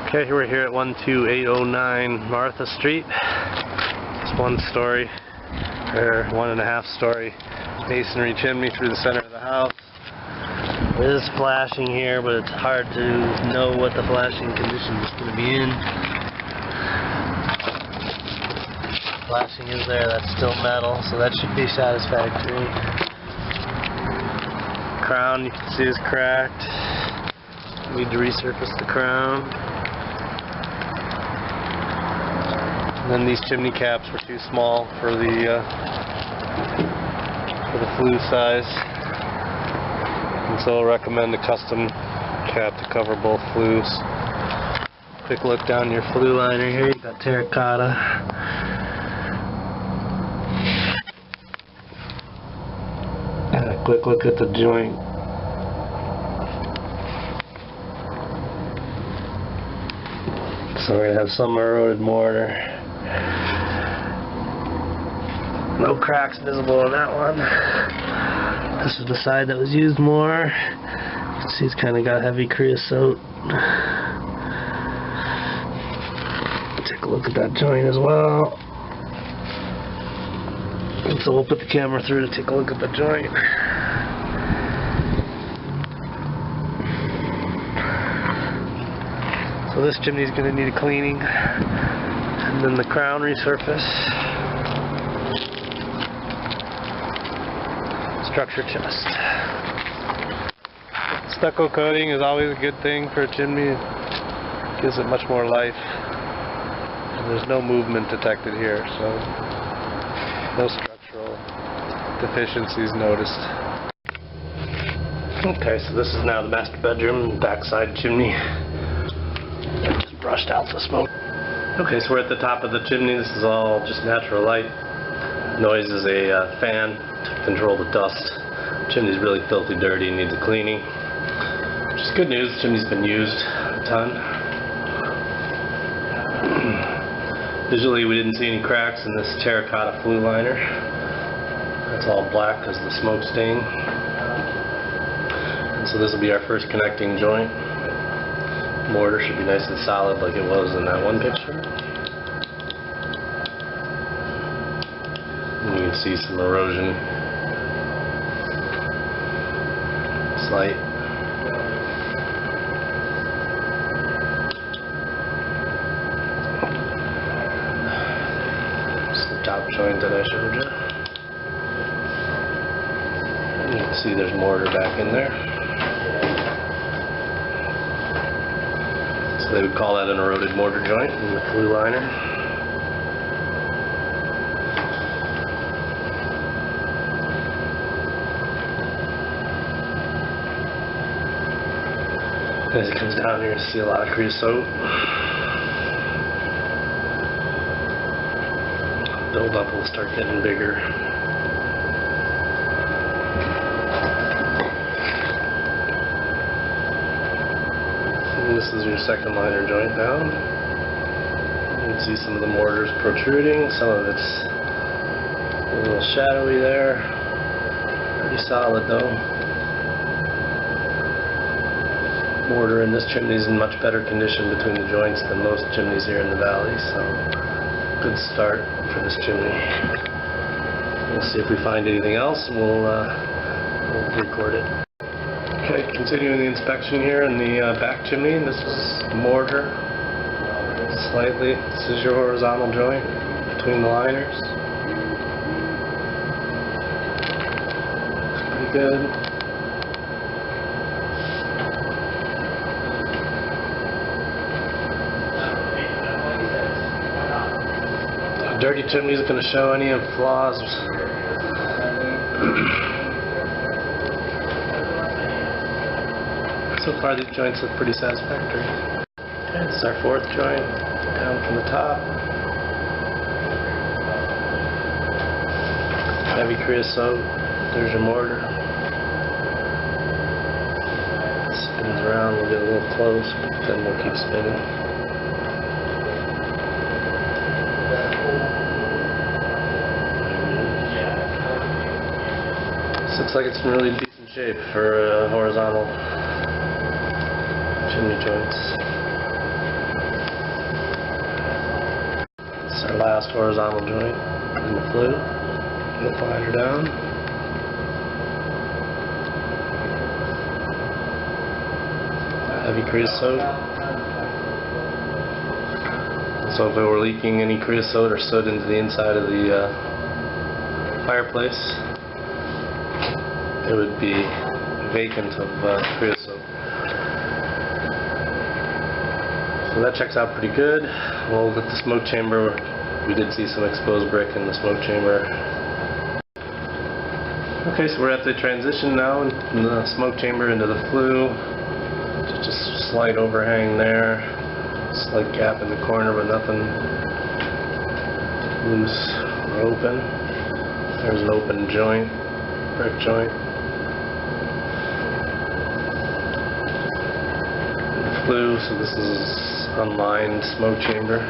Okay, we're here at 12809 Martha Street. It's one story, or 1.5 story masonry chimney through the center of the house. It is flashing here, but it's hard to know what the flashing condition is going to be in. Flashing is there, that's still metal, so that should be satisfactory. Crown you can see is cracked. Need to resurface the crown. And then these chimney caps were too small for the flue size, and so I'll recommend a custom cap to cover both flues. Quick look down your flue liner here. You got terracotta. And a quick look at the joint. So we're gonna have some eroded mortar. No cracks visible on that one. This is the side that was used more. You can see it's kind of got heavy creosote. Take a look at that joint as well. And so we'll put the camera through to take a look at the joint. So this chimney is going to need a cleaning, and then the crown resurface. Structure chest. Stucco coating is always a good thing for a chimney. It gives it much more life. And there's no movement detected here, so no structural deficiencies noticed. Okay, so this is now the master bedroom, backside chimney. I just brushed out the smoke. Okay, so we're at the top of the chimney. This is all just natural light. Noise is a fan to control the dust. The chimney's really filthy dirty and needs a cleaning. Which is good news. The chimney's been used a ton. Visually, we didn't see any cracks in this terracotta flue liner. That's all black because of the smoke stain. And so this will be our first connecting joint. Mortar should be nice and solid like it was in that one picture. And you can see some erosion. Slight. Just the top joint that I showed you. And you can see there's mortar back in there. So they would call that an eroded mortar joint in the flue liner. As it comes down, you're going to see a lot of creosote. Build up will start getting bigger. And this is your second liner joint down. You can see some of the mortars protruding. Some of it's a little shadowy there. Pretty solid though. Mortar in this chimney is in much better condition between the joints than most chimneys here in the valley, so good start for this chimney. We'll see if we find anything else and we'll record it. Okay, continuing the inspection here in the back chimney. This is mortar, slightly. This is your horizontal joint between the liners. Looks pretty good. Dirty chimney is going to show any of flaws. So far these joints look pretty satisfactory. Okay, this is our fourth joint, down from the top. Heavy creosote. There's your mortar. It spins around, we'll get a little close, but then we'll keep spinning. Looks like it's in really decent shape for horizontal chimney joints. last horizontal joint in the flue. Put the liner down. Heavy creosote. So if it were leaking any creosote or soot into the inside of the fireplace, it would be vacant of creosote. So that checks out pretty good. We'll look at the smoke chamber. We did see some exposed brick in the smoke chamber. Okay, so we're at the transition now in the smoke chamber into the flue. Just a slight overhang there. Slight gap in the corner, but nothing loose or open. There's an open joint, brick joint. Flue, so this is unlined smoke chamber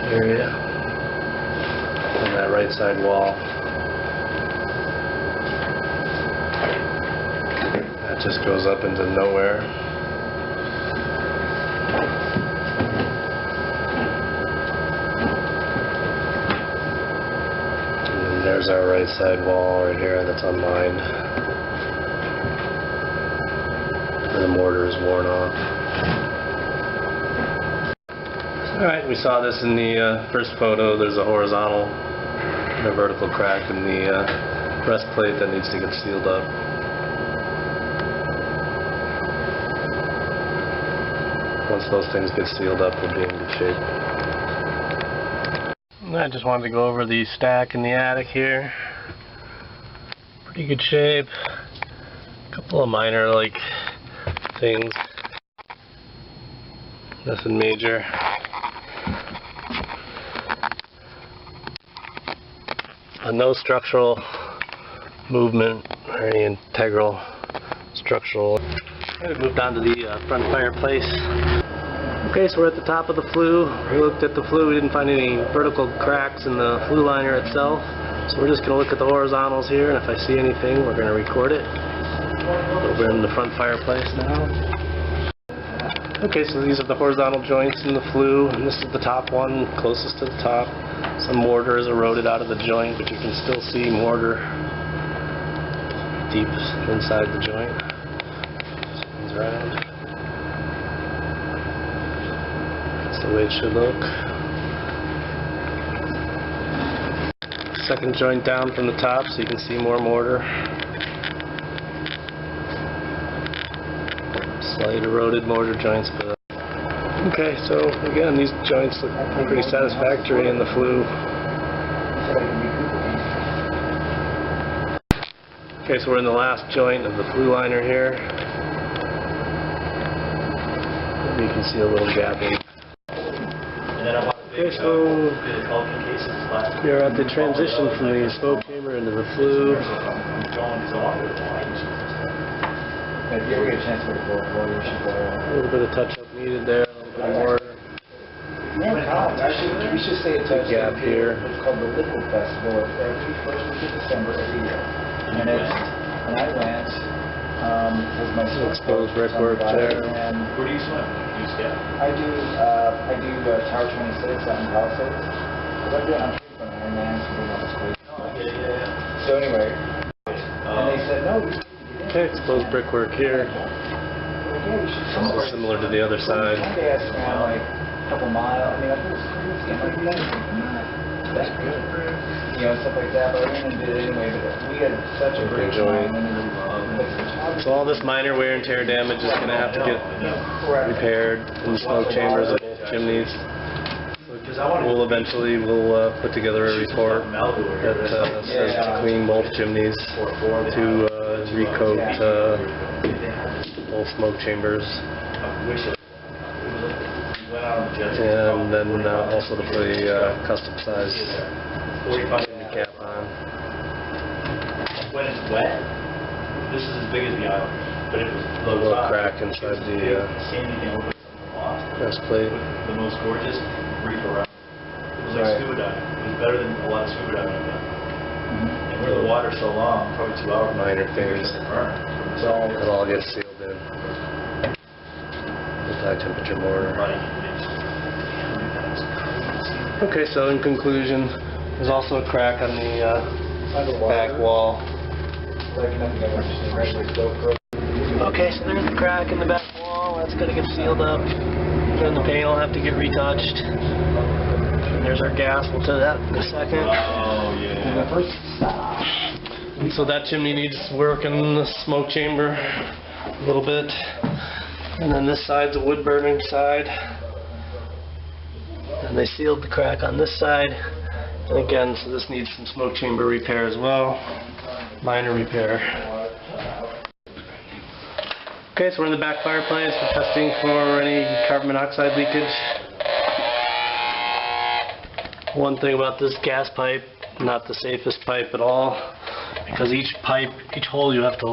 area on that right side wall. That just goes up into nowhere. And then there's our right side wall right here that's unlined. The mortar is worn off. Alright, we saw this in the first photo. There's a horizontal and a vertical crack in the breastplate that needs to get sealed up. Once those things get sealed up, we'll be in good shape. I just wanted to go over the stack in the attic here. Pretty good shape. A couple of minor things. Nothing major. No structural movement or any integral structural. We moved on to the front fireplace. Okay, so we're at the top of the flue. We looked at the flue. We didn't find any vertical cracks in the flue liner itself. So we're just going to look at the horizontals here, and if I see anything, we're going to record it. We're in the front fireplace now. Okay, so these are the horizontal joints in the flue, and this is the top one, closest to the top. Some mortar is eroded out of the joint, but you can still see mortar deep inside the joint. Spins around. That's the way it should look. Second joint down from the top, so you can see more mortar. Slight eroded mortar joints, but okay, so again, these joints look pretty satisfactory in the flue. Okay, so we're in the last joint of the flue liner here. You can see a little gapping. Okay, so we are at the transition from the smoke chamber into the flue. If you ever get a chance to go you should go. A little bit of touch-up needed there, a little bit more. We should stay in touch. Gap here. It's called the Liquid Festival. It's every first week of December every year. And it's, when I went, with my exposed brickwork there. And where do you swim? Do you ski? I do Tower 26 out in Palisades. Because I'm doing Ironman, so doing all this crazy. Oh, yeah. So anyway, and they said, no, okay, exposed brickwork here. Also similar to the other side. One day I swam a couple miles. I mean, I thought it was crazy. I'm like, that's good. Stuff like that. But I went and did it anyway. But we had such a great time. So all this minor wear and tear damage is going to have to get repaired in the smoke chambers of both chimneys. We'll eventually put together a report that says to clean both chimneys, to recoat both smoke chambers, and then also to put a custom size chimney cap on. When it's wet, this is as big as the island, but it was A little crack inside the sandy thing over the loft. breast plate. The most gorgeous reef around. It was like scuba diving. It was better than a lot of scuba diving I've done. And where the water's so long, probably 2 hours. Minor things. It all gets sealed in. With high temperature mortar. Okay, so in conclusion, there's also a crack on the back wall. Like nothing I've ever seen, regular GoPro. Okay, so there's the crack in the back wall. That's going to get sealed up. Then the paint will have to get retouched. And there's our gas. We'll do that in a second. Oh, yeah. And so that chimney needs work in the smoke chamber a little bit. And then this side's a wood burning side. And they sealed the crack on this side. And again, so this needs some smoke chamber repair as well. Minor repair. Okay, so we're in the back fireplace. We're testing for any carbon monoxide leakage. One thing about this gas pipe, not the safest pipe at all, because each hole you have to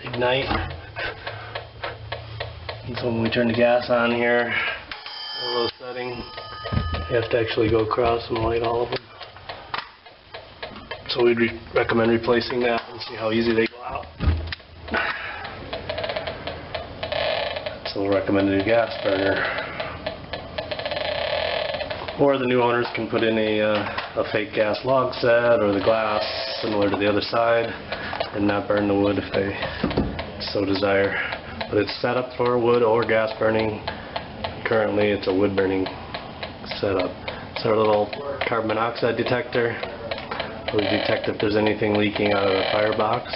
ignite. And so when we turn the gas on here, a low setting, you have to actually go across and light all of them. So we'd recommend replacing that and see how easy they go out. So we'll recommend a new gas burner. Or the new owners can put in a fake gas log set or the glass similar to the other side and not burn the wood if they so desire. But it's set up for wood or gas burning. Currently it's a wood burning setup. It's our little carbon monoxide detector. We detect if there's anything leaking out of the firebox.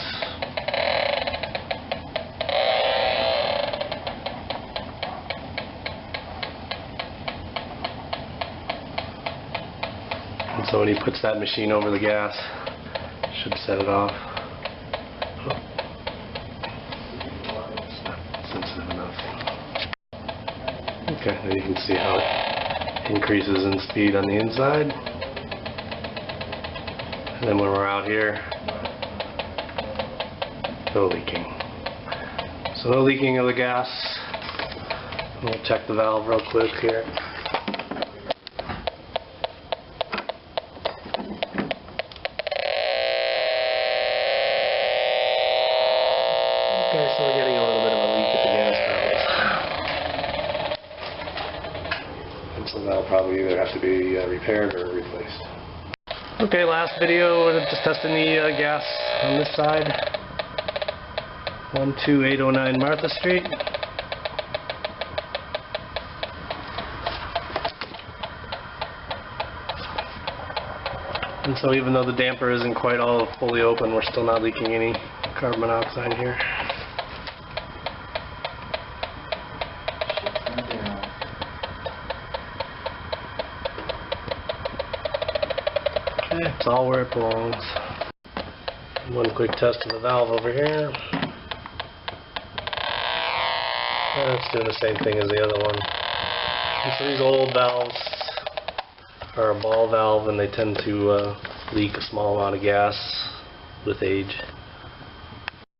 And so when he puts that machine over the gas, it should set it off. It's not sensitive enough. Okay, then you can see how it increases in speed on the inside. And then when we're out here, no leaking. So no leaking of the gas. We'll check the valve real quick here. Okay, so we're getting a little bit of a leak at the gas valve. And so that'll probably either have to be repaired or replaced. Okay, last video, we're just testing the gas on this side. 12809 Martha Street. And so even though the damper isn't quite all fully open, we're still not leaking any carbon monoxide here. Okay, it's all where it belongs. One quick test of the valve over here. And it's doing the same thing as the other one. And so these old valves are a ball valve and they tend to leak a small amount of gas with age.